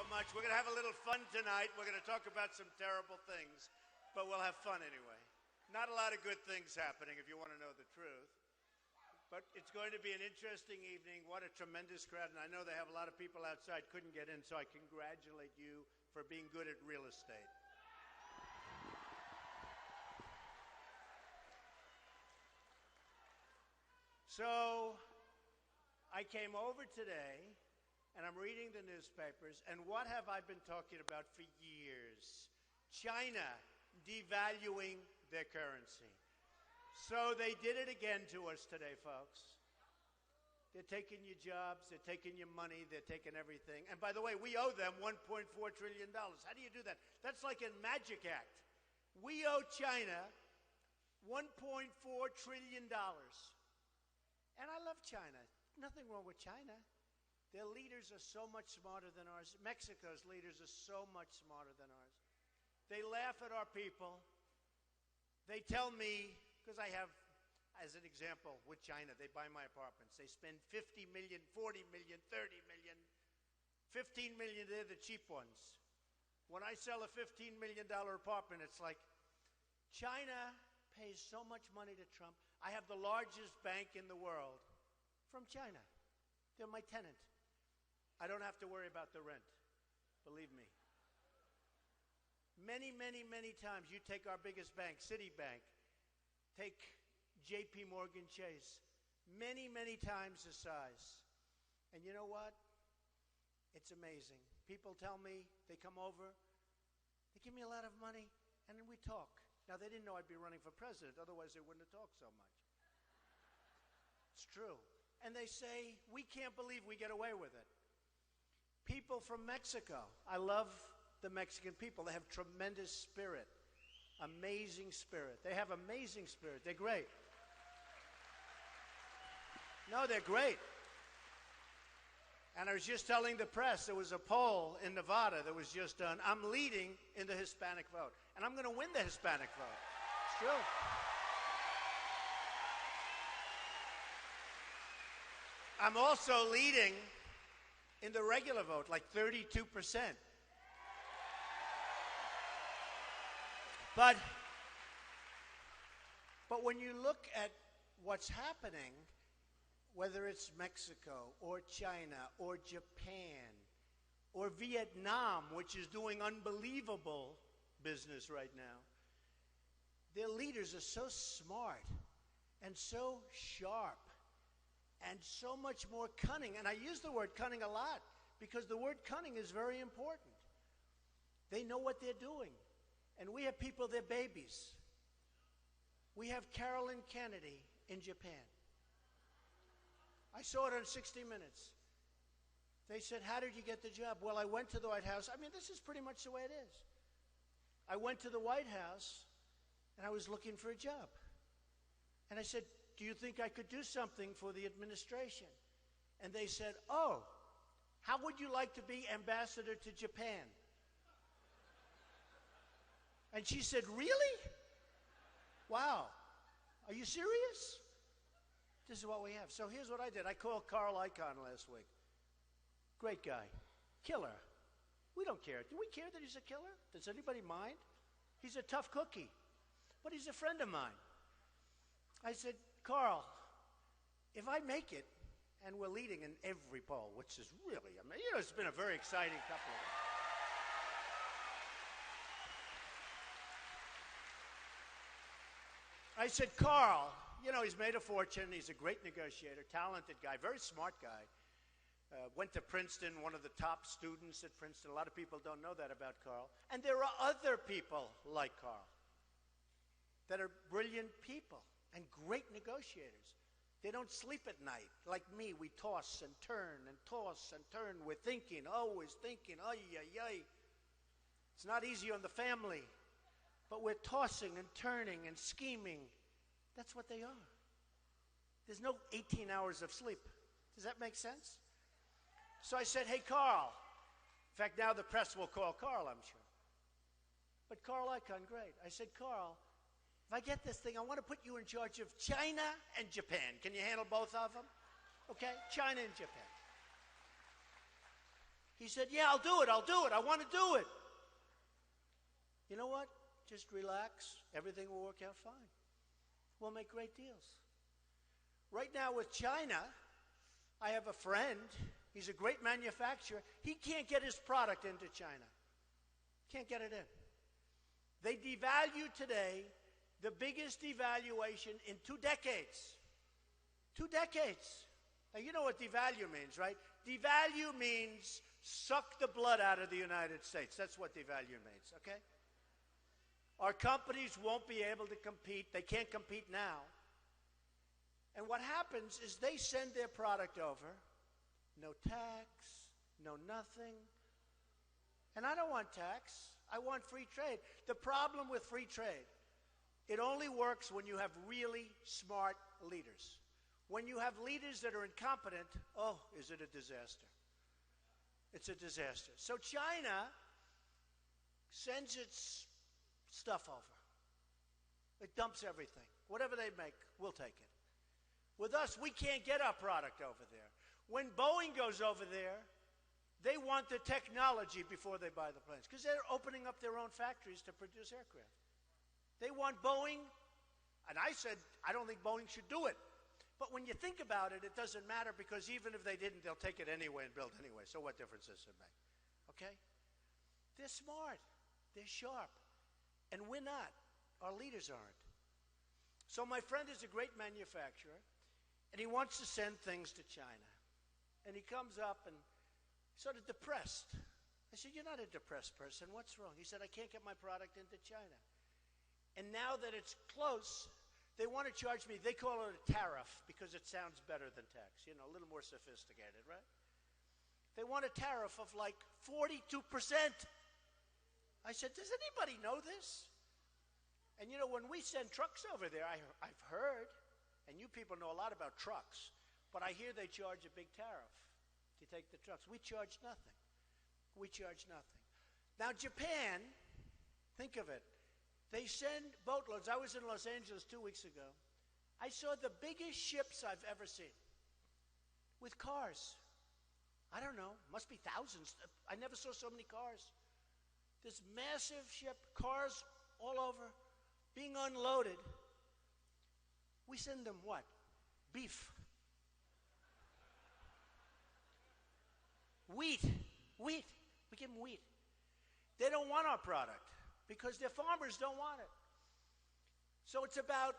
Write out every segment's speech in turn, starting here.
much. We're going to have a little fun tonight. We're going to talk about some terrible things, but we'll have fun anyway. Not a lot of good things happening, if you want to know the truth. But it's going to be an interesting evening. What a tremendous crowd. And I know they have a lot of people outside couldn't get in, so I congratulate you for being good at real estate. So I came over today, and I'm reading the newspapers, and what have I been talking about for years? China devaluing their currency. So they did it again to us today, folks. They're taking your jobs, they're taking your money, they're taking everything. And by the way, we owe them $1.4 trillion. How do you do that? That's like a magic act. We owe China $1.4 trillion. And I love China. Nothing wrong with China. Their leaders are so much smarter than ours. Mexico's leaders are so much smarter than ours. They laugh at our people. They tell me, because I have, as an example, with China, they buy my apartments. They spend $50 million, $40 million, $30 million, $15 million, they're the cheap ones. When I sell a $15 million apartment, it's like, China pays so much money to Trump. I have the largest bank in the world from China. They're my tenant. I don't have to worry about the rent, believe me. Many, many, many times you take our biggest bank, Citibank, take JP Morgan Chase, many, many times the size. And you know what? It's amazing. People tell me, they come over, they give me a lot of money, and then we talk. Now, they didn't know I'd be running for president, otherwise they wouldn't have talked so much. It's true. And they say, we can't believe we get away with it. People from Mexico, I love the Mexican people. They have tremendous spirit, amazing spirit. They have amazing spirit. They're great. No, they're great. And I was just telling the press, there was a poll in Nevada that was just done. I'm leading in the Hispanic vote. And I'm going to win the Hispanic vote. It's true. I'm also leading in the regular vote, like 32%. But when you look at what's happening, whether it's Mexico or China or Japan or Vietnam, which is doing unbelievable business right now, their leaders are so smart and so sharp and so much more cunning. And I use the word cunning a lot because the word cunning is very important. They know what they're doing. And we have people, they're babies. We have Carolyn Kennedy in Japan. I saw it on 60 Minutes. They said, how did you get the job? Well, I went to the White House. I mean, this is pretty much the way it is. I went to the White House, and I was looking for a job. And I said, do you think I could do something for the administration? And they said, oh, how would you like to be ambassador to Japan? And she said, really? Wow. Are you serious? This is what we have. So here's what I did. I called Carl Icahn last week. Great guy. Killer. We don't care. Do we care that he's a killer? Does anybody mind? He's a tough cookie. But he's a friend of mine. I said, Carl, if I make it, and we're leading in every poll, which is really, I mean, you know, it's been a very exciting couple of weeks. I said, Carl, you know, he's made a fortune. He's a great negotiator, talented guy, very smart guy. Went to Princeton, one of the top students at Princeton. A lot of people don't know that about Carl. And there are other people like Carl that are brilliant people and great negotiators. They don't sleep at night. Like me, we toss and turn and toss and turn. We're thinking, always thinking, ay, ay, ay. It's not easy on the family. But we're tossing and turning and scheming. That's what they are. There's no 18 hours of sleep. Does that make sense? So I said, hey, Carl. In fact, now the press will call Carl, I'm sure. But Carl Icahn, great. I said, Carl, if I get this thing, I want to put you in charge of China and Japan. Can you handle both of them? Okay? China and Japan. He said, yeah, I'll do it. I want to do it. You know what? Just relax. Everything will work out fine. We'll make great deals. Right now with China, I have a friend. He's a great manufacturer. He can't get his product into China. Can't get it in. They devalue today the biggest devaluation in 2 decades. 2 decades. Now, you know what devalue means, right? Devalue means suck the blood out of the United States. That's what devalue means, okay? Our companies won't be able to compete. They can't compete now. And what happens is they send their product over, no tax, no nothing. And I don't want tax. I want free trade. The problem with free trade, it only works when you have really smart leaders. When you have leaders that are incompetent, oh, is it a disaster? It's a disaster. So China sends its stuff over. It dumps everything. Whatever they make, we'll take it. With us, we can't get our product over there. When Boeing goes over there, they want the technology before they buy the planes because they're opening up their own factories to produce aircraft. They want Boeing, and I said, I don't think Boeing should do it. But when you think about it, it doesn't matter because even if they didn't, they'll take it anyway and build anyway. So what difference does it make? Okay? They're smart. They're sharp. And we're not. Our leaders aren't. So my friend is a great manufacturer, and he wants to send things to China. And he comes up and sort of depressed. I said, you're not a depressed person. What's wrong? He said, I can't get my product into China. And now that it's close, they want to charge me, they call it a tariff because it sounds better than tax, you know, a little more sophisticated, right? They want a tariff of like 42%. I said, does anybody know this? And you know, when we send trucks over there, I've heard, and you people know a lot about trucks, but I hear they charge a big tariff to take the trucks. We charge nothing. We charge nothing. Now, Japan, think of it. They send boatloads. I was in Los Angeles 2 weeks ago. I saw the biggest ships I've ever seen with cars. I don't know, must be thousands. I never saw so many cars. This massive ship, cars all over, being unloaded. We send them what? Beef. Wheat. We give them wheat. They don't want our product because their farmers don't want it. So it's about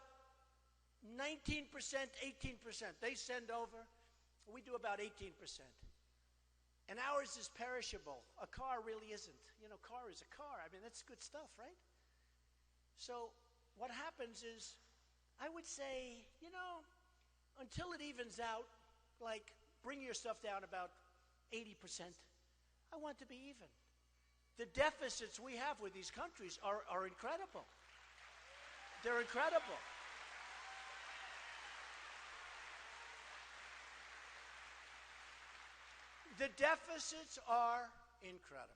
19%, 18%. They send over. We do about 18%. And ours is perishable. A car really isn't. You know, car is a car. I mean, that's good stuff, right? So what happens is, I would say, you know, until it evens out, like bring your stuff down about 80%. I want to be even. The deficits we have with these countries are incredible. They're incredible. The deficits are incredible.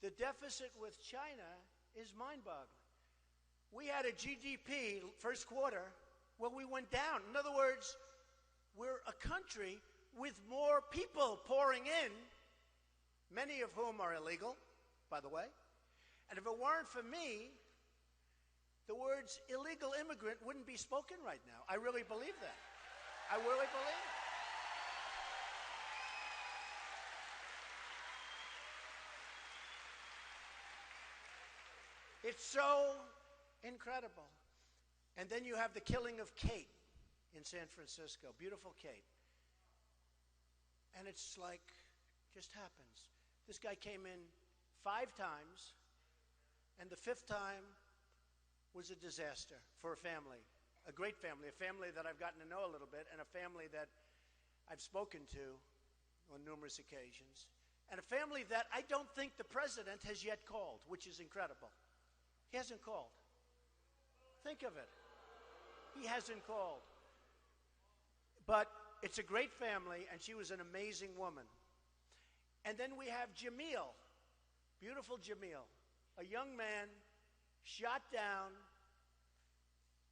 The deficit with China is mind-boggling. We had a GDP first quarter where we went down. In other words, we're a country with more people pouring in, many of whom are illegal, by the way. And if it weren't for me, the words illegal immigrant wouldn't be spoken right now. I really believe that. I really believe it. It's so incredible. And then you have the killing of Kate in San Francisco. Beautiful Kate. And it's like, just happens. This guy came in 5 times, and the 5th time was a disaster for a family, a great family, a family that I've gotten to know a little bit, and a family that I've spoken to on numerous occasions, and a family that I don't think the president has yet called, which is incredible. He hasn't called. Think of it. He hasn't called. But it's a great family, and she was an amazing woman. And then we have Jamil, beautiful Jamil, a young man shot down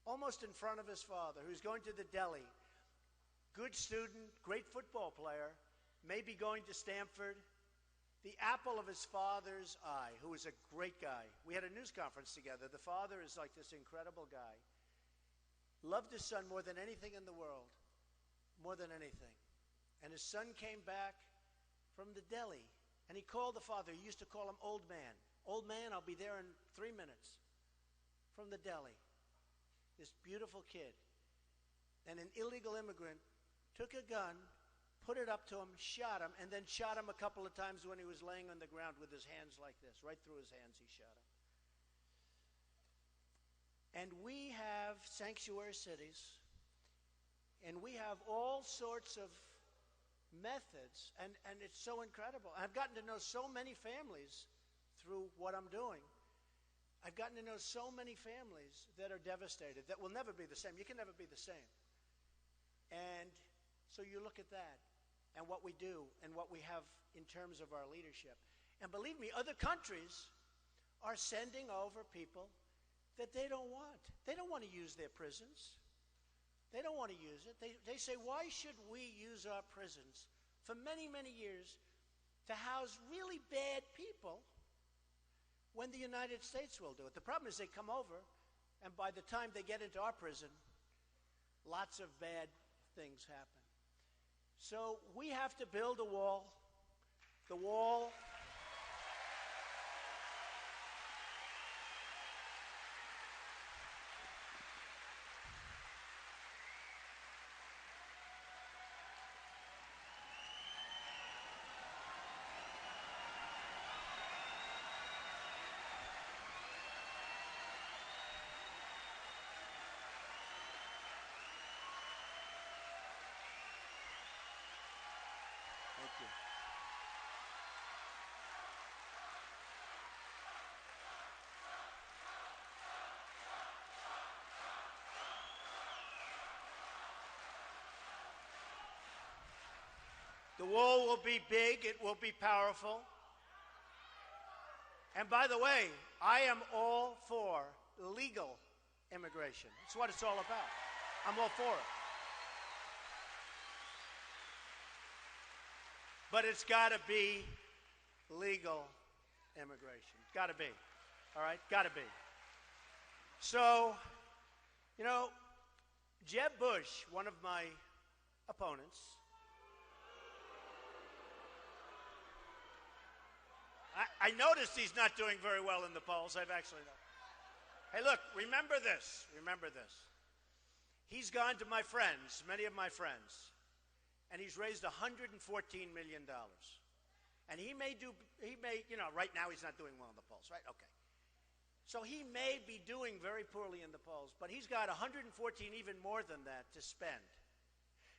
almost in front of his father, who's going to the deli. Good student, great football player, maybe going to Stanford, the apple of his father's eye, who was a great guy. We had a news conference together. The father is like this incredible guy. Loved his son more than anything in the world. More than anything. And his son came back from the deli. And he called the father. He used to call him old man. Old man, I'll be there in 3 minutes. From the deli. This beautiful kid. And an illegal immigrant took a gun, put it up to him, shot him, and then shot him a couple of times when he was laying on the ground with his hands like this. Right through his hands he shot him. And we have sanctuary cities, and we have all sorts of methods, and it's so incredible. I've gotten to know so many families through what I'm doing. I've gotten to know so many families that are devastated, that will never be the same. You can never be the same. And so you look at that, and what we do, and what we have in terms of our leadership. And believe me, other countries are sending over people that they don't want. They don't want to use their prisons. They don't want to use it. They say, why should we use our prisons for many, many years to house really bad people when the United States will do it? The problem is they come over, and by the time they get into our prison, lots of bad things happen. So we have to build a wall. The wall... Thank you. The wall will be big. It will be powerful. And by the way, I am all for legal immigration. That's what it's all about. I'm all for it. But it's got to be legal immigration. Got to be. All right? Got to be. So, you know, Jeb Bush, one of my opponents, I noticed he's not doing very well in the polls. I've actually noticed. Hey, look, remember this. Remember this. He's gone to my friends, many of my friends, and he's raised $114 million. And he may, you know, right now he's not doing well in the polls, right? Okay. So he may be doing very poorly in the polls, but he's got 114, even more than that, to spend.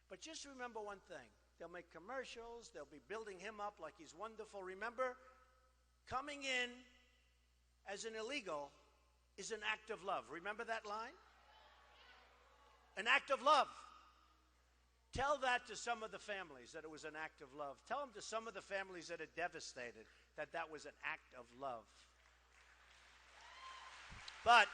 But just remember one thing. They'll make commercials. They'll be building him up like he's wonderful. Remember, coming in as an illegal is an act of love. Remember that line? An act of love. Tell that to some of the families, that it was an act of love. Tell them to some of the families that are devastated that that was an act of love. But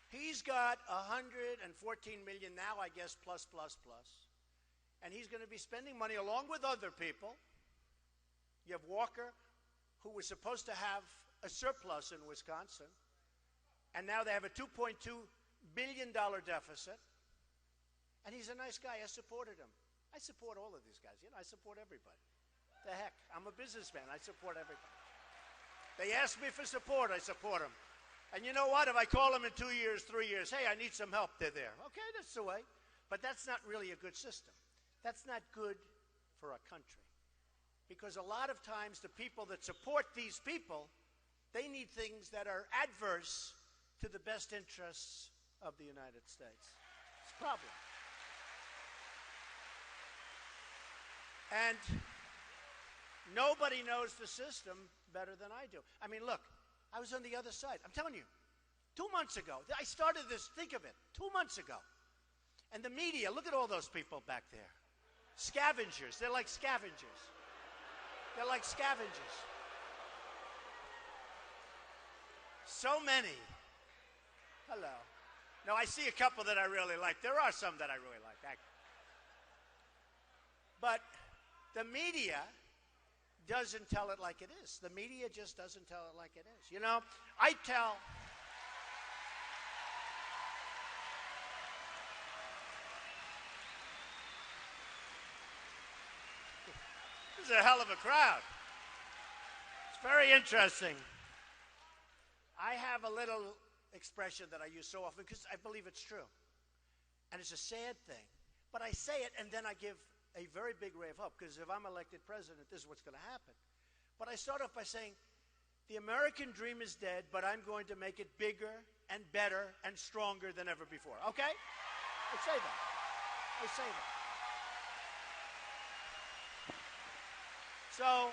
he's got 114 million now, I guess, plus. And he's going to be spending money along with other people. You have Walker, who was supposed to have a surplus in Wisconsin, and now they have a $2.2 billion deficit. And he's a nice guy. I supported him. I support all of these guys. You know, I support everybody. The heck, I'm a businessman. I support everybody. They ask me for support. I support them. And you know what? If I call them in 2 years, 3 years, hey, I need some help, they're there. Okay, that's the way. But that's not really a good system. That's not good for a country. Because a lot of times the people that support these people, they need things that are adverse to the best interests of the United States. It's a problem. And nobody knows the system better than I do. I mean, look, I was on the other side. I'm telling you, 2 months ago, I started this, think of it, 2 months ago. And the media, look at all those people back there. Scavengers. They're like scavengers. They're like scavengers. So many. Hello. No, I see a couple that I really like. There are some that I really like. But the media doesn't tell it like it is. The media just doesn't tell it like it is. You know, I tell... This is a hell of a crowd. It's very interesting. I have a little expression that I use so often because I believe it's true. And it's a sad thing. But I say it and then I give a very big ray of hope because if I'm elected president, this is what's going to happen. But I start off by saying, the American dream is dead, but I'm going to make it bigger and better and stronger than ever before. Okay? I say that. I say that. So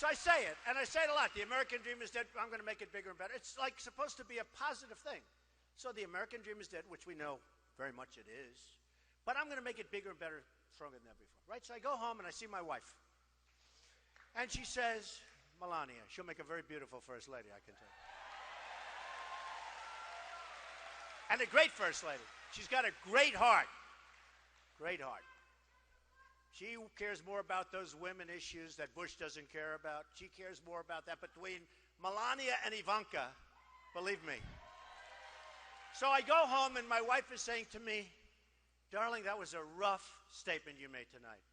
I say it, and I say it a lot. The American dream is dead. I'm going to make it bigger and better. It's like supposed to be a positive thing. So the American dream is dead, which we know very much it is. But I'm going to make it bigger and better, stronger than ever before. Right? So I go home and I see my wife. And she says, Melania, she'll make a very beautiful first lady, I can tell you. And a great first lady. She's got a great heart. Great heart. She cares more about those women issues that Bush doesn't care about. She cares more about that. Between Melania and Ivanka, believe me. So I go home and my wife is saying to me, darling, that was a rough statement you made tonight.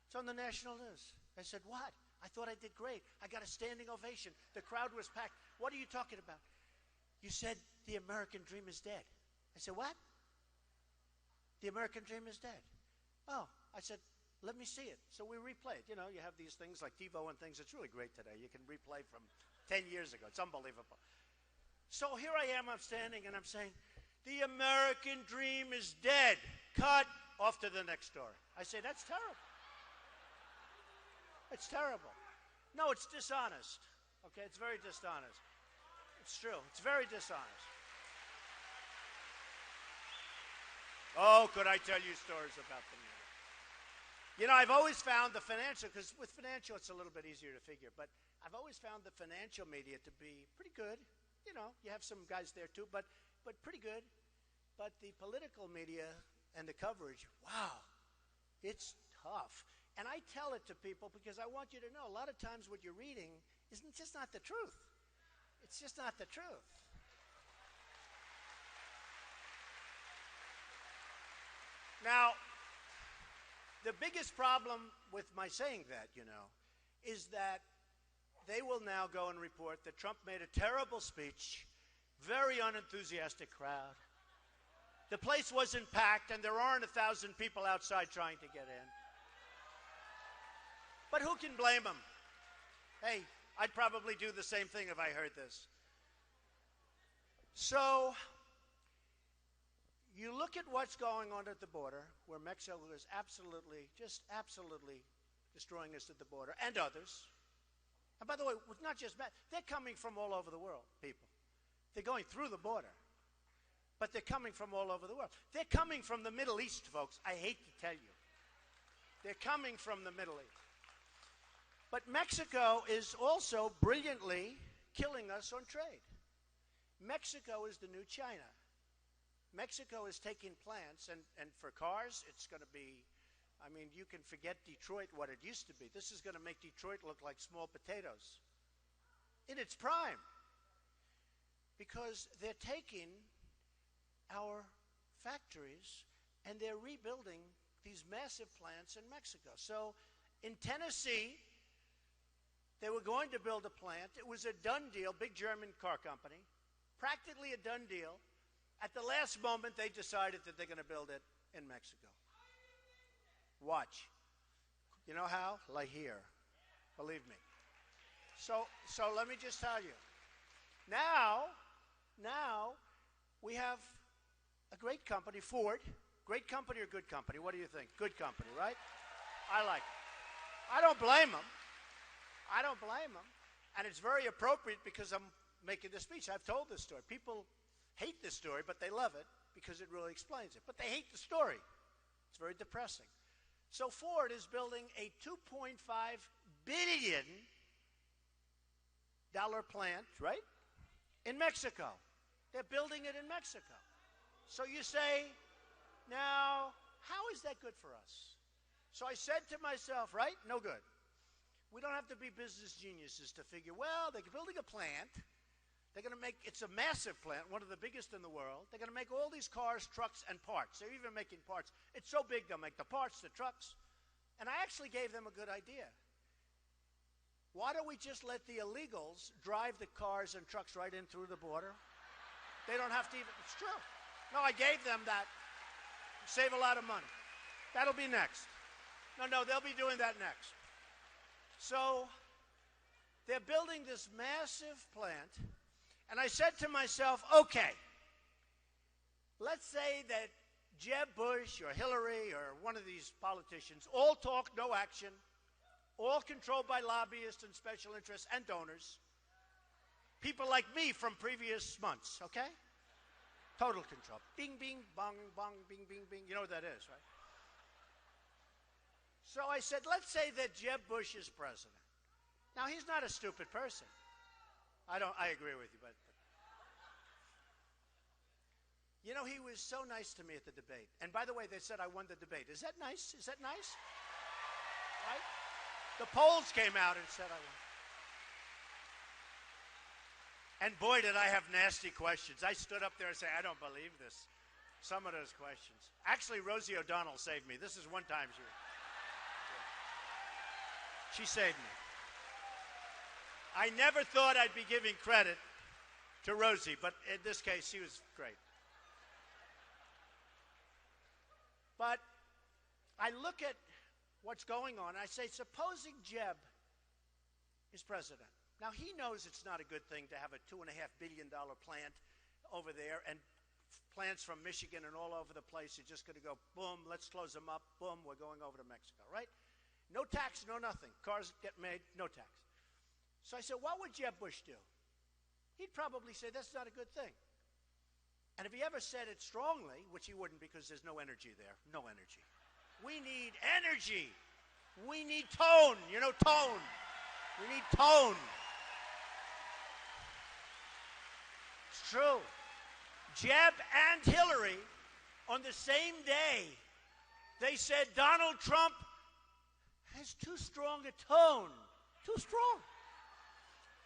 It's on the national news. I said, what? I thought I did great. I got a standing ovation. The crowd was packed. What are you talking about? You said the American dream is dead. I said, what? The American dream is dead. Oh, I said, let me see it. So we replayed. You know, you have these things like TiVo and things. It's really great today. You can replay from 10 years ago. It's unbelievable. So here I am. I'm standing and I'm saying, the American dream is dead. Cut. Off to the next story. I say, that's terrible. It's terrible. No, it's dishonest. Okay, it's very dishonest. It's true. It's very dishonest. Oh, could I tell you stories about the media? You know, I've always found the financial, because with financial it's a little bit easier to figure, but I've always found the financial media to be pretty good. You know, you have some guys there too, but pretty good. But the political media and the coverage, wow, it's tough. And I tell it to people because I want you to know a lot of times what you're reading isn't just not the truth. It's just not the truth. Now, the biggest problem with my saying that, you know, is that they will now go and report that Trump made a terrible speech, very unenthusiastic crowd. The place wasn't packed and there aren't 1,000 people outside trying to get in. But who can blame him? Hey, I'd probably do the same thing if I heard this. So, you look at what's going on at the border, where Mexico is absolutely, just absolutely destroying us at the border, and others. And by the way, not just Mexico, they're coming from all over the world, people. They're going through the border, but they're coming from all over the world. They're coming from the Middle East, folks. I hate to tell you. They're coming from the Middle East. But Mexico is also brilliantly killing us on trade. Mexico is the new China. Mexico is taking plants, and for cars, it's going to be, I mean, you can forget Detroit, what it used to be. This is going to make Detroit look like small potatoes in its prime because they're taking our factories and they're rebuilding these massive plants in Mexico. So in Tennessee, they were going to build a plant. It was a done deal, big German car company, practically a done deal. At the last moment, they decided that they're going to build it in Mexico. Watch. You know how? Like here. Believe me. So let me just tell you. Now, we have a great company, Ford. Great company or good company? What do you think? Good company, right? I like it. I don't blame them. I don't blame them. And it's very appropriate because I'm making this speech. I've told this story. People hate this story, but they love it because it really explains it. But they hate the story. It's very depressing. So Ford is building a $2.5 billion plant, right? In Mexico. They're building it in Mexico. So you say, now, how is that good for us? So I said to myself, right? No good. We don't have to be business geniuses to figure, well, they're building a plant. They're going to make, it's a massive plant, one of the biggest in the world. They're going to make all these cars, trucks, and parts. They're even making parts. It's so big, they'll make the parts, the trucks. And I actually gave them a good idea. Why don't we just let the illegals drive the cars and trucks right in through the border? They don't have to even, it's true. No, I gave them that. Save a lot of money. That'll be next. No, they'll be doing that next. So they're building this massive plant, and I said to myself, okay, let's say that Jeb Bush or Hillary or one of these politicians, all talk, no action, all controlled by lobbyists and special interests and donors, people like me from previous months, okay? Total control. Bing, bing, bong, bong, bing, bing, bing. You know what that is, right? So I said, let's say that Jeb Bush is president. Now, he's not a stupid person. I agree with you, but you know, he was so nice to me at the debate. And by the way, they said I won the debate. Is that nice? Is that nice? Right? The polls came out and said I won. And boy, did I have nasty questions. I stood up there and said, I don't believe this. Some of those questions. Actually, Rosie O'Donnell saved me. This is one time she saved me. I never thought I'd be giving credit to Rosie, but in this case, she was great. But I look at what's going on, and I say, supposing Jeb is president. Now, he knows it's not a good thing to have a $2.5 billion plant over there, and plants from Michigan and all over the place are just going to go, boom, let's close them up, boom, we're going over to Mexico, right? No tax, no nothing. Cars get made, no tax. So I said, what would Jeb Bush do? He'd probably say, that's not a good thing. And if he ever said it strongly, which he wouldn't because there's no energy there, no energy. We need energy. We need tone, you know, tone. We need tone. It's true. Jeb and Hillary, on the same day, they said Donald Trump has too strong a tone. Too strong.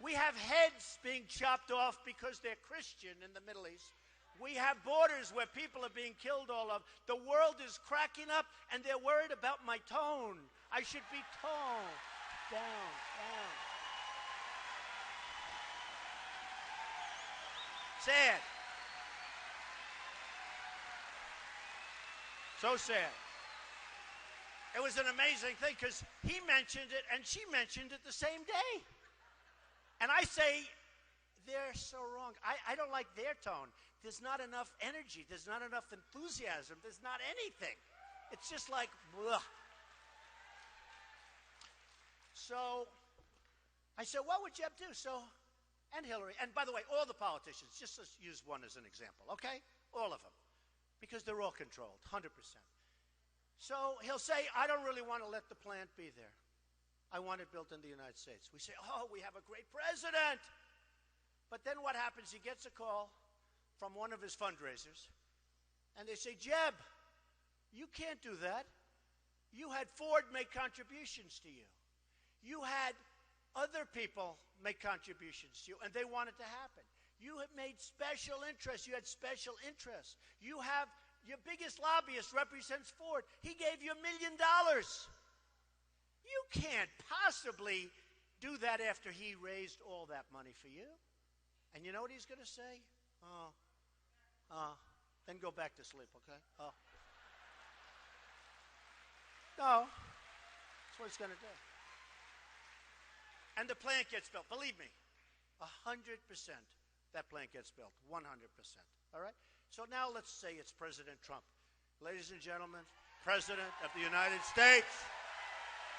We have heads being chopped off because they're Christian in the Middle East. We have borders where people are being killed all of. The world is cracking up, and they're worried about my tone. I should be toned down. Sad. So sad. It was an amazing thing because he mentioned it and she mentioned it the same day. And I say, they're so wrong. I don't like their tone. There's not enough energy. There's not enough enthusiasm. There's not anything. It's just like, ugh. So I said, what would Jeb do? And Hillary. And by the way, all the politicians, just let's use one as an example, okay? All of them. Because they're all controlled, 100%. So he'll say, I don't really want to let the plant be there. I want it built in the United States. We say, oh, we have a great president. But then what happens? He gets a call from one of his fundraisers, and they say, Jeb, you can't do that. You had Ford make contributions to you. You had other people make contributions to you, and they want it to happen. You have made special interests. You had special interests. You have your biggest lobbyist represents Ford. He gave you $1 million. You can't possibly do that after he raised all that money for you. And you know what he's going to say? Then go back to sleep, okay? No, that's what he's going to do. And the plant gets built. Believe me, 100% that plant gets built, 100%. All right? So now let's say it's President Trump. Ladies and gentlemen, President of the United States,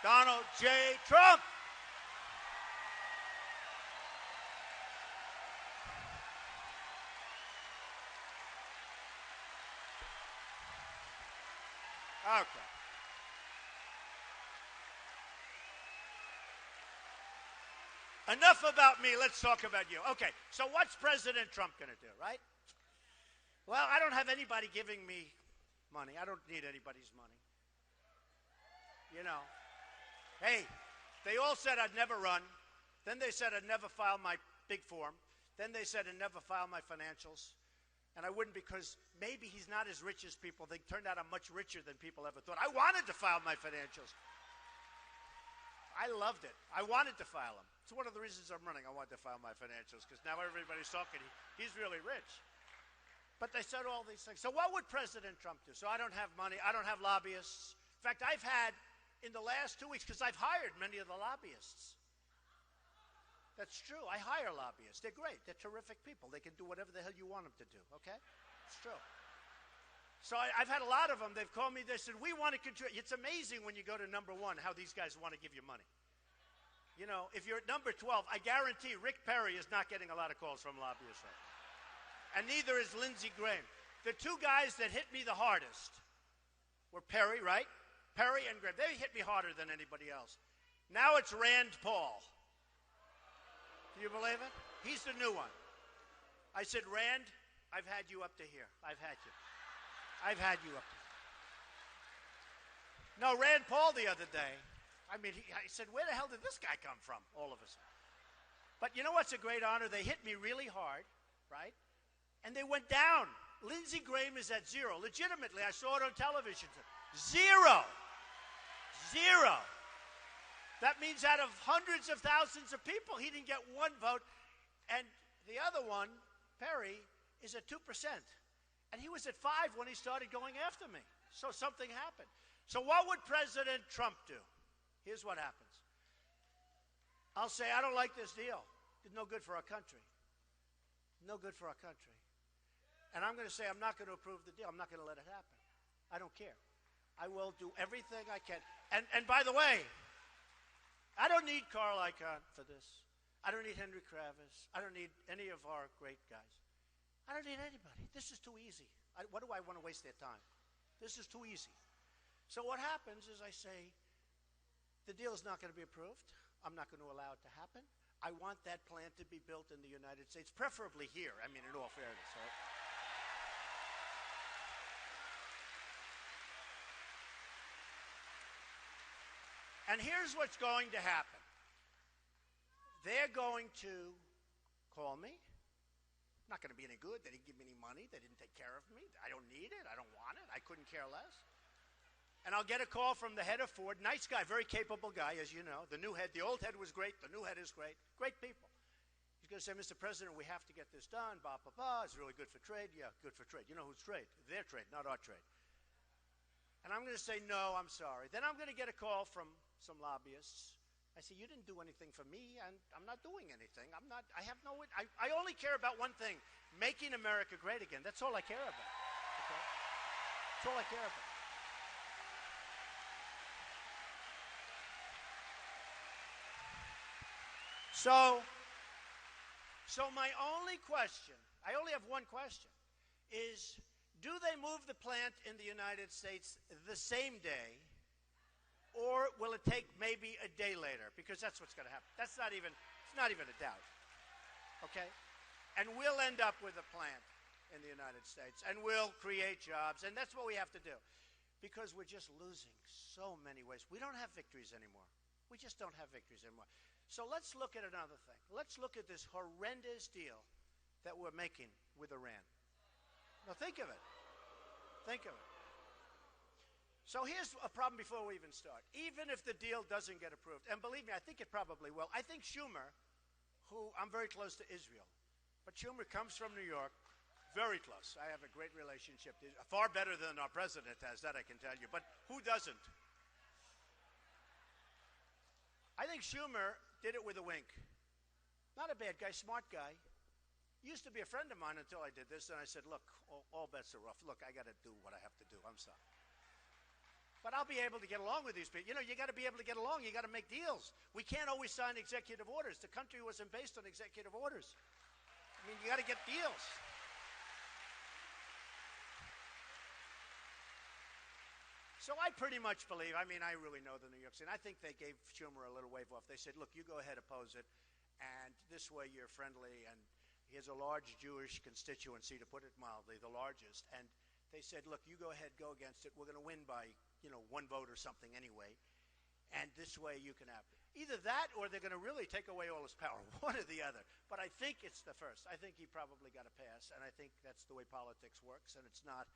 Donald J. Trump. Okay. Enough about me. Let's talk about you. Okay, so what's President Trump going to do, right? Well, I don't have anybody giving me money. I don't need anybody's money. You know. Hey, they all said I'd never run. Then they said I'd never file my big form. Then they said I'd never file my financials. And I wouldn't because maybe he's not as rich as people think. Turned out I'm much richer than people ever thought. I wanted to file my financials. I loved it. I wanted to file them. It's one of the reasons I'm running. I wanted to file my financials because now everybody's talking. He's really rich. But they said all these things. So what would President Trump do? So I don't have money. I don't have lobbyists. In fact, I've had in the last 2 weeks, because I've hired many of the lobbyists. That's true. I hire lobbyists. They're great. They're terrific people. They can do whatever the hell you want them to do, okay? It's true. So I've had a lot of them. They've called me. They said, we want to contribute. It's amazing when you go to number 1 how these guys want to give you money. You know, if you're at number 12, I guarantee Rick Perry is not getting a lot of calls from lobbyists right now. And neither is Lindsey Graham. The 2 guys that hit me the hardest were Perry, right? Perry and Graham. They hit me harder than anybody else. Now it's Rand Paul. Do you believe it? He's the new one. I said, Rand, I've had you up to here. I've had you. I've had you up to here. No, Rand Paul the other day, I mean, I said, where the hell did this guy come from? All of a sudden. But you know what's a great honor? They hit me really hard, right? And they went down. Lindsey Graham is at 0. Legitimately, I saw it on television. 0. That means out of hundreds of thousands of people, he didn't get 1 vote. And the other one, Perry, is at 2%. And he was at 5 when he started going after me. So something happened. So what would President Trump do? Here's what happens. I'll say, I don't like this deal. It's no good for our country. No good for our country. And I'm going to say, I'm not going to approve the deal. I'm not going to let it happen. I don't care. I will do everything I can. And by the way, I don't need Carl Icahn for this. I don't need Henry Kravis. I don't need any of our great guys. I don't need anybody. This is too easy. What do I want to waste their time? This is too easy. So what happens is I say, the deal is not going to be approved. I'm not going to allow it to happen. I want that plant to be built in the United States, preferably here. I mean, in all fairness, right? And here's what's going to happen. They're going to call me. Not going to be any good. They didn't give me any money. They didn't take care of me. I don't need it. I don't want it. I couldn't care less. And I'll get a call from the head of Ford. Nice guy, very capable guy, as you know. The new head, the old head was great. The new head is great. Great people. He's going to say, Mr. President, we have to get this done. Blah, blah, blah. It's really good for trade. Yeah, good for trade. You know who's trade? Their trade, not our trade. And I'm going to say, no, I'm sorry. Then I'm going to get a call from some lobbyists. I say, you didn't do anything for me, and I'm not doing anything. I only care about one thing, making America great again. That's all I care about. Okay? That's all I care about. So my only question, I only have one question, is do they move the plant in the United States the same day, or will it take maybe a day later? Because that's what's going to happen. It's not even a doubt. Okay? And we'll end up with a plant in the United States, and we'll create jobs, and that's what we have to do. Because we're just losing so many ways. We don't have victories anymore. We just don't have victories anymore. So let's look at another thing. Let's look at this horrendous deal that we're making with Iran. Now think of it. Think of it. So here's a problem before we even start. Even if the deal doesn't get approved, and believe me, I think it probably will. I think Schumer, who I'm very close to Israel, but Schumer comes from New York, very close. I have a great relationship, far better than our president has, that I can tell you. But who doesn't? I think Schumer did it with a wink. Not a bad guy, smart guy. Used to be a friend of mine until I did this, and I said, look, all bets are off. Look, I got to do what I have to do. I'm sorry. But I'll be able to get along with these people. You know, you got to be able to get along. You got to make deals. We can't always sign executive orders. The country wasn't based on executive orders. I mean, you got to get deals. So I pretty much believe, I mean, I really know the New York City. I think they gave Schumer a little wave off. They said, look, you go ahead, oppose it, and this way you're friendly. And he has a large Jewish constituency, to put it mildly, the largest. And They said, look, you go ahead, go against it. We're going to win by, one vote or something anyway. And this way you can have either that or they're going to really take away all his power, one or the other. But I think it's the first. I think he probably got a pass, and I think that's the way politics works, and it's not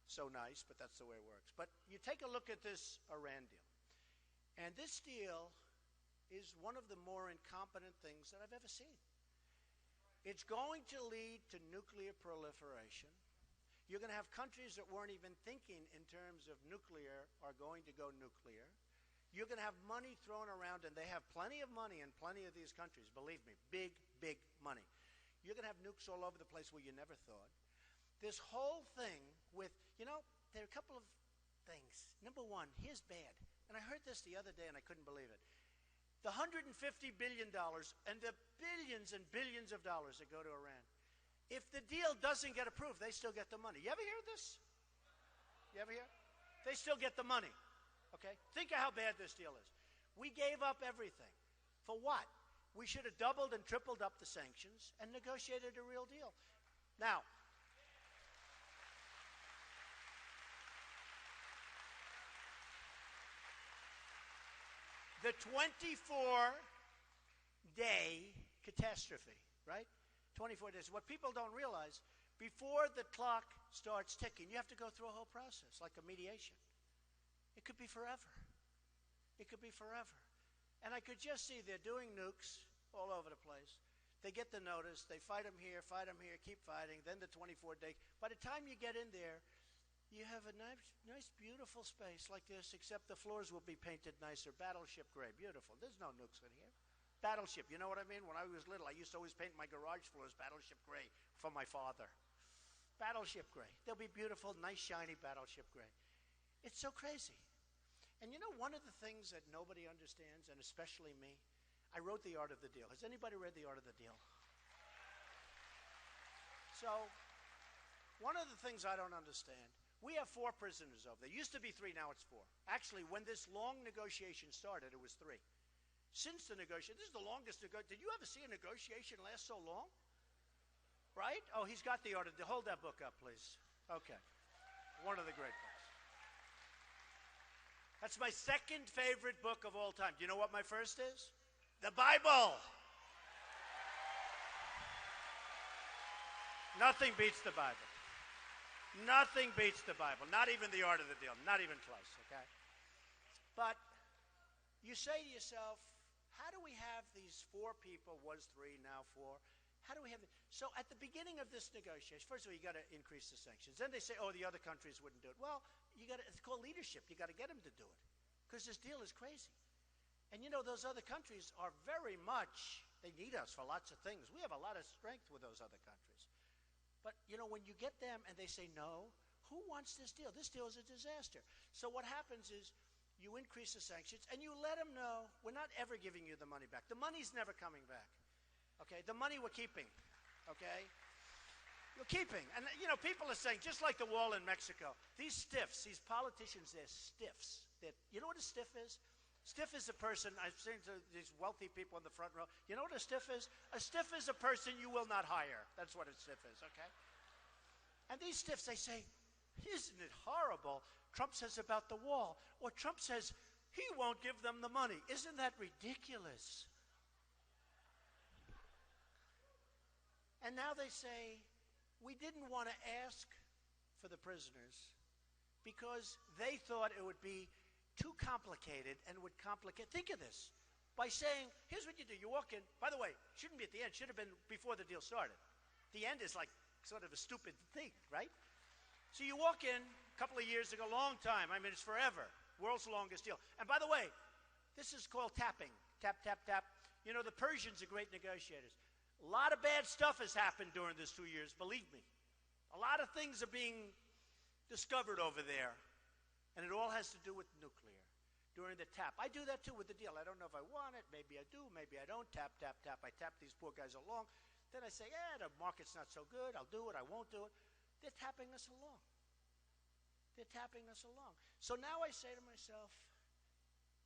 so nice, but that's the way it works. But you take a look at this Iran deal, and this deal is one of the more incompetent things that I've ever seen. It's going to lead to nuclear proliferation. You're going to have countries that weren't even thinking in terms of nuclear are going to go nuclear. You're going to have money thrown around, and they have plenty of money in plenty of these countries, believe me, big, big money. You're going to have nukes all over the place where you never thought. This whole thing with, there are a couple of things. Number one, here's bad. And I heard this the other day, and I couldn't believe it. The $150 billion and the billions and billions of dollars that go to Iran. If the deal doesn't get approved, they still get the money. You ever hear this? You ever hear? They still get the money. Okay? Think of how bad this deal is. We gave up everything. For what? We should have doubled and tripled up the sanctions and negotiated a real deal. Now, the 24-day catastrophe, right? 24 days. What people don't realize, before the clock starts ticking, you have to go through a whole process, like a mediation. It could be forever. It could be forever. And I could just see they're doing nukes all over the place. They get the notice. They fight them here, keep fighting. Then the 24-day. By the time you get in there, you have a nice, beautiful space like this, except the floors will be painted nicer. Battleship gray. Beautiful. There's no nukes in here. Battleship, you know what I mean? When I was little, I used to always paint my garage floors battleship gray for my father. Battleship gray. They'll be beautiful, nice, shiny battleship gray. It's so crazy. And one of the things that nobody understands, and especially me, I wrote The Art of the Deal. Has anybody read The Art of the Deal? So, one of the things I don't understand, we have 4 prisoners over there. Used to be 3, now it's 4. Actually, when this long negotiation started, it was 3. Since the negotiation, this is the longest negotiation. Did you ever see a negotiation last so long? Right? Oh, he's got The Art of the Deal. Hold that book up, please. Okay. One of the great books. That's my second favorite book of all time. Do you know what my first is? The Bible. Nothing beats the Bible. Nothing beats the Bible. Not even The Art of the Deal. Not even close, okay? But you say to yourself, how do we have these 4 people, was 3, now 4? How do we have it? So at the beginning of this negotiation, first of all, you got to increase the sanctions. Then they say, oh, the other countries wouldn't do it. Well, it's called leadership. You got to get them to do it because this deal is crazy. And those other countries are very much, they need us for lots of things. We have a lot of strength with those other countries. But, when you get them and they say no, who wants this deal? This deal is a disaster. So what happens is you increase the sanctions and you let them know we're not ever giving you the money back. The money's never coming back. Okay? The money we're keeping. Okay? We're keeping. And, people are saying, just like the wall in Mexico, these stiffs, these politicians, they're stiffs. You know what a stiff is? Stiff is a person, I've seen these wealthy people in the front row. You know what a stiff is? A stiff is a person you will not hire. That's what a stiff is, okay? And these stiffs, they say, isn't it horrible? Trump says about the wall. Or Trump says he won't give them the money. Isn't that ridiculous? And now they say, we didn't want to ask for the prisoners because they thought it would be too complicated and would complicate. Think of this. By saying, here's what you do. You walk in. By the way, shouldn't be at the end. Should have been before the deal started. The end is like sort of a stupid thing, right? So you walk in a couple of years ago, long time. I mean, it's forever. World's longest deal. And by the way, this is called tapping. Tap, tap, tap. The Persians are great negotiators. A lot of bad stuff has happened during this 2 years, believe me. A lot of things are being discovered over there. And it all has to do with nuclear. During the tap. I do that too with the deal. I don't know if I want it. Maybe I do. Maybe I don't. Tap, tap, tap. I tap these poor guys along. Then I say, the market's not so good. I'll do it. I won't do it. They're tapping us along. They're tapping us along. So now I say to myself,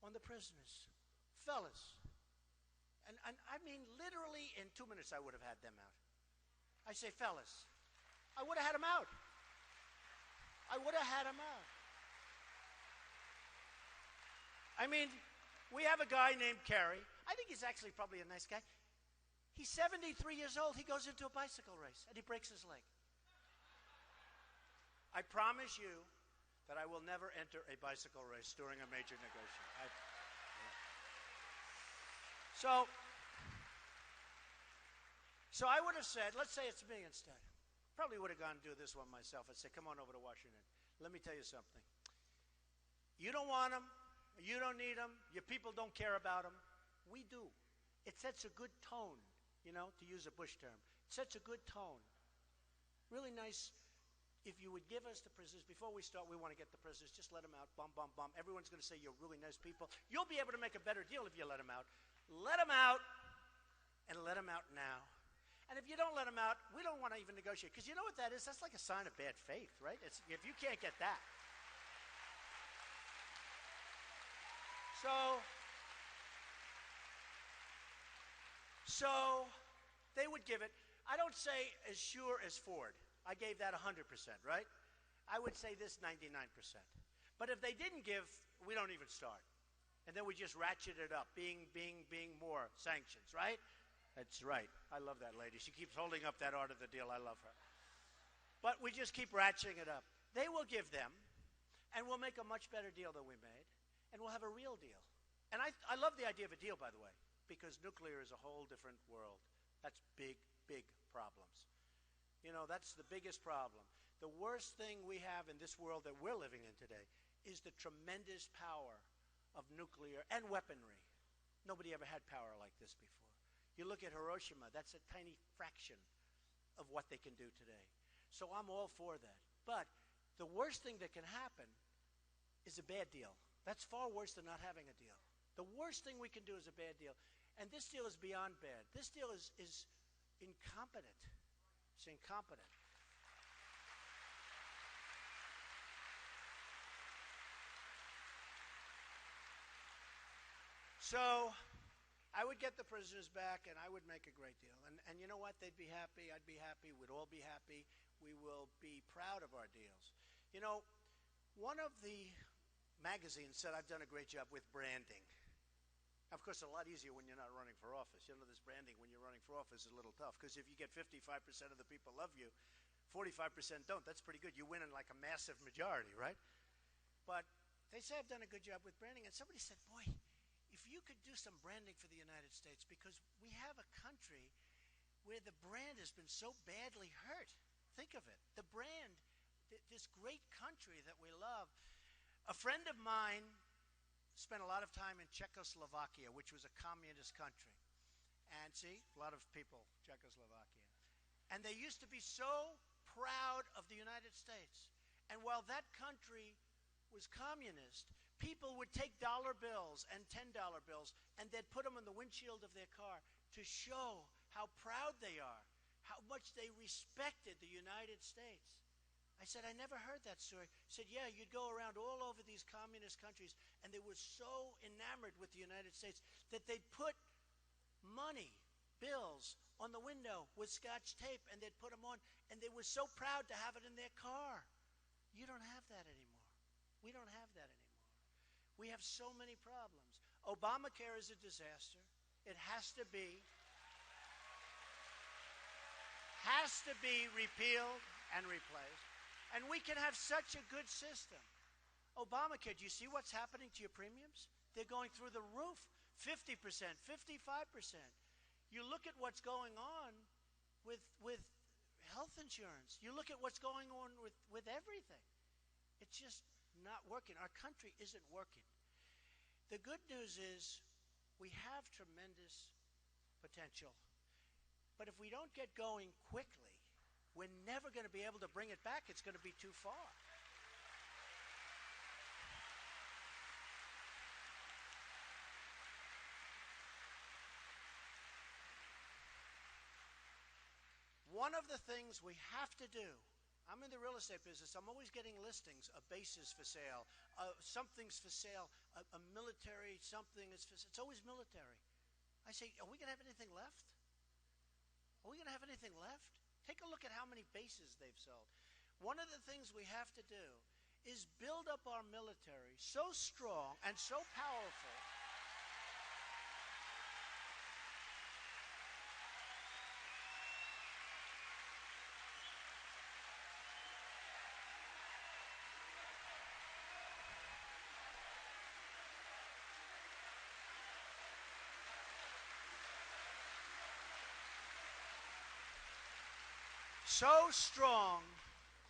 on the prisoners, fellas, and I mean literally in 2 minutes I would have had them out. I say, fellas, I would have had them out. I would have had him out. I mean, we have a guy named Kerry. I think he's actually probably a nice guy. He's 73 years old. He goes into a bicycle race, and he breaks his leg. I promise you that I will never enter a bicycle race during a major negotiation. So I would have said, let's say it's me instead. Probably would have gone and do this one myself. I'd say, come on over to Washington. Let me tell you something. You don't want them. You don't need them. Your people don't care about them. We do. It sets a good tone, to use a Bush term. It sets a good tone. Really nice. If you would give us the prisoners, before we start, we want to get the prisoners. Just let them out. Bum, bum, bum. Everyone's going to say you're really nice people. You'll be able to make a better deal if you let them out. Let them out, and let them out now. And if you don't let them out, we don't want to even negotiate. Because you know what that is? That's like a sign of bad faith, right? If you can't get that. So they would give it. I don't say as sure as Ford. I gave that 100%, right? I would say this 99%. But if they didn't give, we don't even start. And then we just ratchet it up, being more sanctions, right? That's right. I love that lady. She keeps holding up that art of the deal. I love her. But we just keep ratcheting it up. They will give them, and we'll make a much better deal than we made, and we'll have a real deal. And I love the idea of a deal, by the way, because nuclear is a whole different world. That's big, big problems. That's the biggest problem. The worst thing we have in this world that we're living in today is the tremendous power of nuclear and weaponry. Nobody ever had power like this before. You look at Hiroshima, that's a tiny fraction of what they can do today. So I'm all for that. But the worst thing that can happen is a bad deal. That's far worse than not having a deal. The worst thing we can do is a bad deal. And this deal is beyond bad. This deal is incompetent. It's incompetent. So I would get the prisoners back, and I would make a great deal. And you know what? They'd be happy. I'd be happy. We'd all be happy. We will be proud of our deals. One of the magazines said I've done a great job with branding. Of course, it's a lot easier when you're not running for office. This branding when you're running for office is a little tough, because if you get 55% of the people love you, 45% don't. That's pretty good. You win in like a massive majority, right? But they say I've done a good job with branding. And somebody said, boy, if you could do some branding for the United States, because we have a country where the brand has been so badly hurt. Think of it. The brand, this great country that we love. A friend of mine spent a lot of time in Czechoslovakia, which was a communist country. And see, a lot of people, Czechoslovakia. And they used to be so proud of the United States. And while that country was communist, people would take dollar bills and $10 bills, and they'd put them on the windshield of their car to show how proud they are, how much they respected the United States. I said, I never heard that story. He said, yeah, you'd go around all over these communist countries, and they were so enamored with the United States that they'd put money, bills, on the window with Scotch tape, and they'd put them on, and they were so proud to have it in their car. You don't have that anymore. We don't have that anymore. We have so many problems. Obamacare is a disaster. It has to be repealed and replaced. And we can have such a good system. Obamacare, do you see what's happening to your premiums? They're going through the roof. 50%, 55%. You look at what's going on with health insurance. You look at what's going on with everything. It's just not working. Our country isn't working. The good news is we have tremendous potential. But if we don't get going quickly, we're never going to be able to bring it back. It's going to be too far. One of the things we have to do, I'm in the real estate business. I'm always getting listings, a base is for sale, something's for sale, a military something is for sale. It's always military. I say, are we going to have anything left? Are we going to have anything left? Take a look at how many bases they've sold. one of the things we have to do is build up our military so strong and so powerful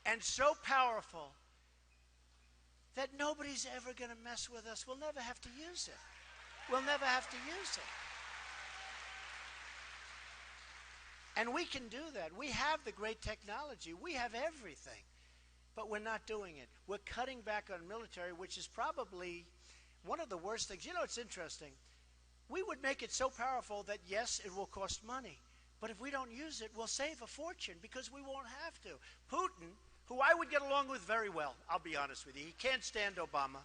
and so powerful that nobody's ever going to mess with us. We'll never have to use it. We'll never have to use it. And we can do that. We have the great technology. We have everything. But we're not doing it. We're cutting back on military, which is probably one of the worst things. You know, it's interesting. We would make it so powerful that, yes, it will cost money. But if we don't use it, we'll save a fortune because we won't have to. Putin, who I would get along with very well, I'll be honest with you. He can't stand Obama.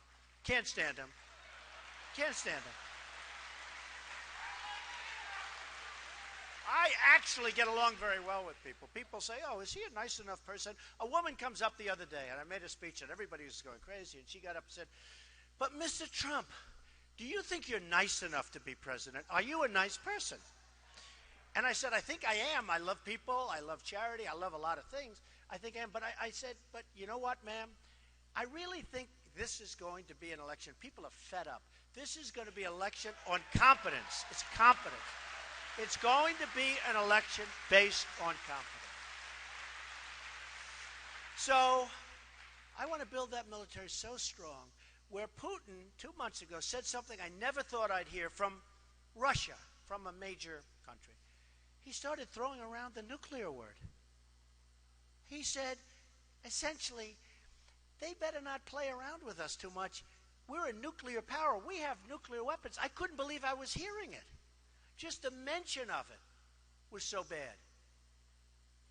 Can't stand him. Can't stand him. I actually get along very well with people. People say, oh, is he a nice enough person? A woman comes up the other day, and I made a speech, and everybody was going crazy, and she got up and said, but Mr. Trump, do you think you're nice enough to be president? Are you a nice person? And I said, I think I am. I love people. I love charity. I love a lot of things. I think I am. But I said, but you know what, ma'am? I really think this is going to be an election. People are fed up. This is going to be an election on competence. It's competence. It's going to be an election based on competence. So I want to build that military so strong where Putin 2 months ago said something I never thought I'd hear from Russia, from a major country. He started throwing around the nuclear word. He said, essentially, they better not play around with us too much. We're a nuclear power. We have nuclear weapons. I couldn't believe I was hearing it. Just the mention of it was so bad.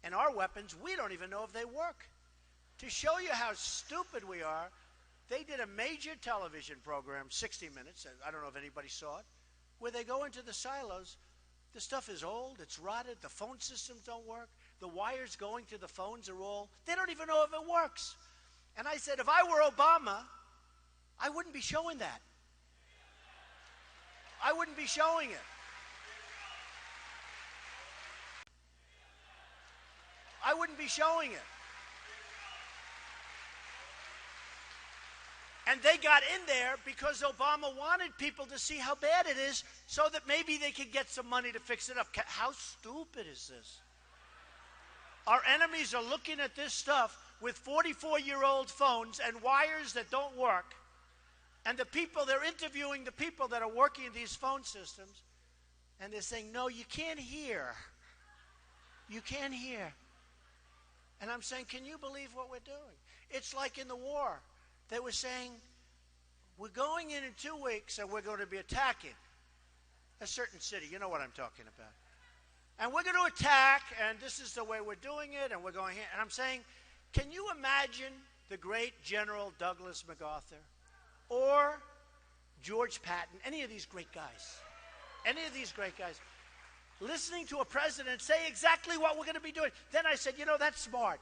And our weapons, we don't even know if they work. To show you how stupid we are, they did a major television program, 60 Minutes, I don't know if anybody saw it, where they go into the silos. The stuff is old, it's rotted, the phone systems don't work, the wires going to the phones are all, they don't even know if it works. And I said, if I were Obama, I wouldn't be showing that. I wouldn't be showing it. I wouldn't be showing it. And they got in there because Obama wanted people to see how bad it is so that maybe they could get some money to fix it up. How stupid is this? Our enemies are looking at this stuff with 44-year-old phones and wires that don't work. And they're interviewing the people that are working in these phone systems. And they're saying, no, you can't hear. You can't hear. And I'm saying, can you believe what we're doing? It's like in the war. They were saying, we're going in 2 weeks and we're going to be attacking a certain city. You know what I'm talking about. And we're going to attack, and this is the way we're doing it, and we're going here. And I'm saying, can you imagine the great General Douglas MacArthur or George Patton, any of these great guys, listening to a president say exactly what we're going to be doing? Then I said, you know, that's smart.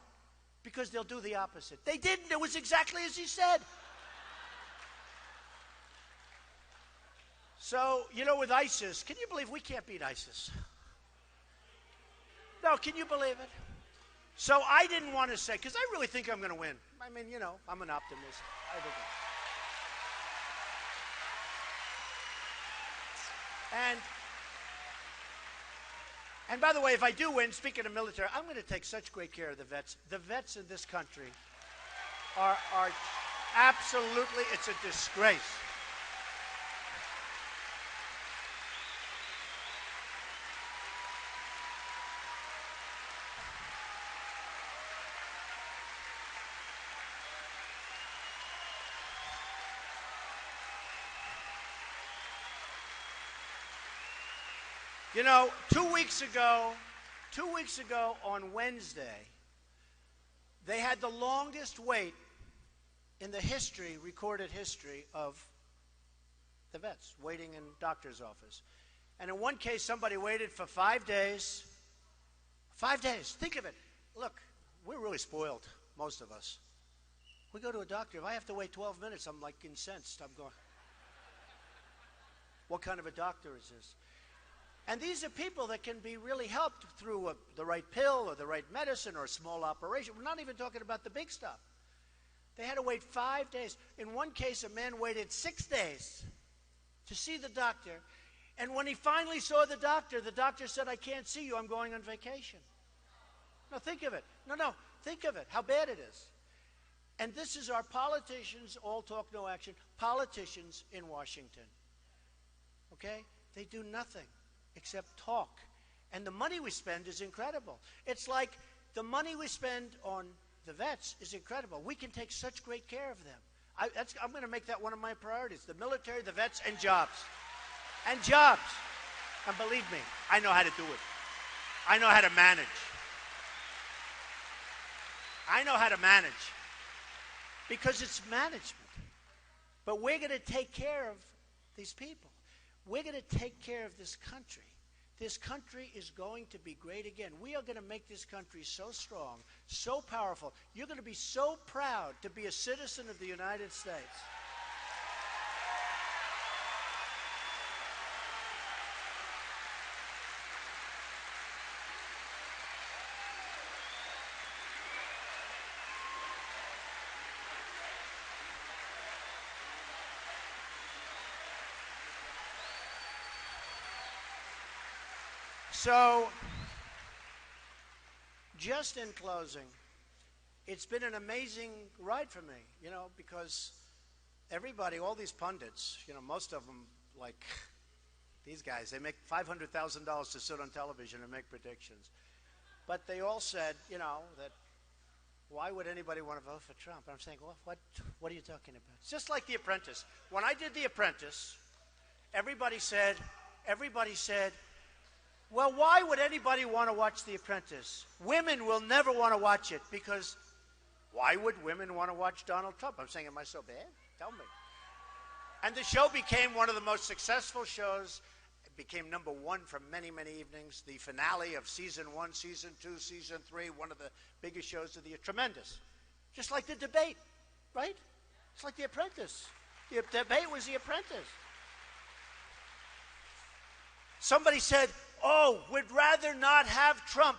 Because they'll do the opposite. They didn't. It was exactly as he said. So, you know, with ISIS, can you believe we can't beat ISIS? No, can you believe it? So I didn't want to say, because I really think I'm going to win. I mean, you know, I'm an optimist. I think And by the way, if I do win, speaking of military, I'm going to take such great care of the vets. The vets in this country are absolutely, it's a disgrace. You know, 2 weeks ago on Wednesday, they had the longest wait in the recorded history of the vets, waiting in doctor's office. And in one case, somebody waited for 5 days. 5 days. Think of it. Look, we're really spoiled. most of us. We go to a doctor. If I have to wait 12 minutes, I'm like incensed. I'm going, what kind of a doctor is this? And these are people that can be really helped through the right pill or the right medicine or a small operation. We're not even talking about the big stuff. They had to wait 5 days. In one case, a man waited 6 days to see the doctor. And when he finally saw the doctor said, I can't see you, I'm going on vacation. No, think of it. No, think of it, how bad it is. And this is our politicians, all talk, no action, politicians in Washington. Okay? They do nothing except talk. And the money we spend is incredible. It's like the money we spend on the vets is incredible. We can take such great care of them. I'm going to make that one of my priorities. The military, the vets, and jobs. And jobs. And believe me, I know how to do it. I know how to manage. I know how to manage. Because it's management. But we're going to take care of these people. We're going to take care of this country. This country is going to be great again. We are going to make this country so strong, so powerful. You're going to be so proud to be a citizen of the United States. So, just in closing, it's been an amazing ride for me, because everybody, all these pundits, most of them, like these guys, they make $500,000 to sit on television and make predictions. But they all said, that why would anybody want to vote for Trump? And I'm saying, well, what are you talking about? It's just like The Apprentice. When I did The Apprentice, everybody said, well, why would anybody want to watch The Apprentice? Women will never want to watch it because why would women want to watch Donald Trump? I'm saying, am I so bad? Tell me. And the show became one of the most successful shows. It became #1 for many, many evenings. The finale of season 1, season 2, season 3, one of the biggest shows of the year. Tremendous. Just like the debate, right? It's like The Apprentice. The debate was The Apprentice. Somebody said, oh, we'd rather not have Trump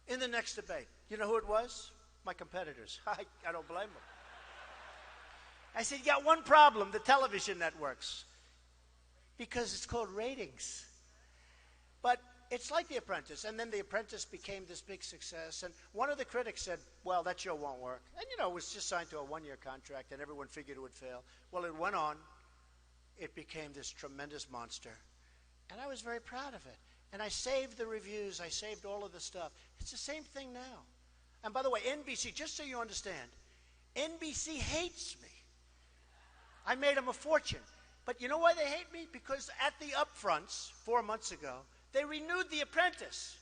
in the next debate. You know who it was? My competitors. I don't blame them. I said, you got one problem, the television networks. Because it's called ratings. But it's like The Apprentice. And then The Apprentice became this big success. And one of the critics said, well, that show won't work. And, it was just signed to a 1-year contract, and everyone figured it would fail. Well, it went on. It became this tremendous monster. And I was very proud of it. And I saved the reviews. I saved all of the stuff. It's the same thing now. And by the way, NBC, just so you understand, NBC hates me. I made them a fortune. But you know why they hate me? Because at the upfronts 4 months ago, they renewed The Apprentice.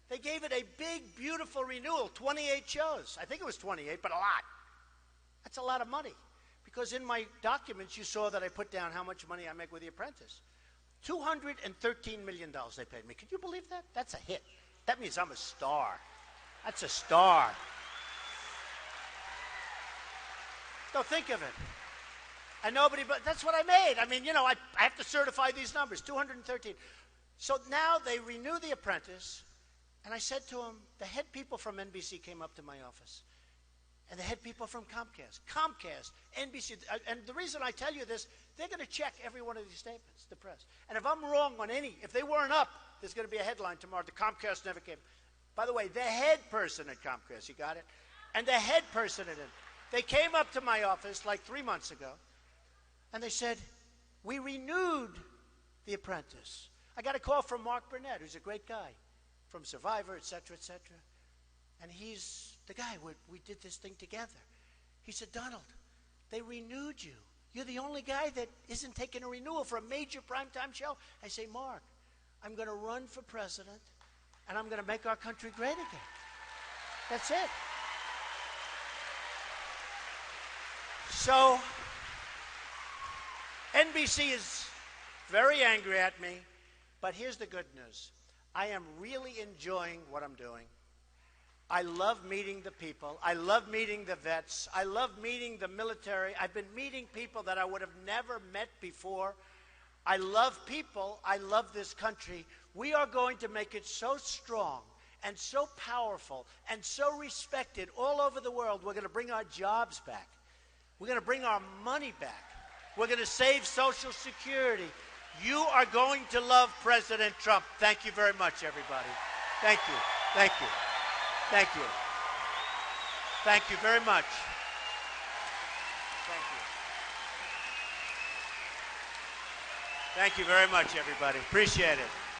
They gave it a big, beautiful renewal, 28 shows. I think it was 28, but a lot. That's a lot of money. Because in my documents, you saw that I put down how much money I make with The Apprentice. $213 million they paid me. Can you believe that? That's a hit. That means I'm a star. That's a star. No, think of it. And nobody, but that's what I made. I mean, I have to certify these numbers, 213. So now they renew The Apprentice, and I said to them, the head people from NBC came up to my office, and the head people from Comcast, NBC, and the reason I tell you this, they're going to check every one of these statements, the press. And if I'm wrong on if they weren't up, there's going to be a headline tomorrow, the Comcast never came. By the way, the head person at Comcast, you got it? And the head person at it, they came up to my office like 3 months ago, and they said, we renewed The Apprentice. I got a call from Mark Burnett, who's a great guy, from Survivor, et cetera, and he's the guy, we did this thing together. He said, Donald, they renewed you. You're the only guy that isn't taking a renewal for a major primetime show. I say, Mark, I'm going to run for president, and I'm going to make our country great again. That's it. So, NBC is very angry at me, but here's the good news. I am really enjoying what I'm doing. I love meeting the people. I love meeting the vets. I love meeting the military. I've been meeting people that I would have never met before. I love people. I love this country. We are going to make it so strong and so powerful and so respected all over the world. We're going to bring our jobs back. We're going to bring our money back. We're going to save Social Security. You are going to love President Trump. Thank you very much, everybody. Thank you. Thank you. Thank you. Thank you very much. Thank you. Thank you very much, everybody. Appreciate it.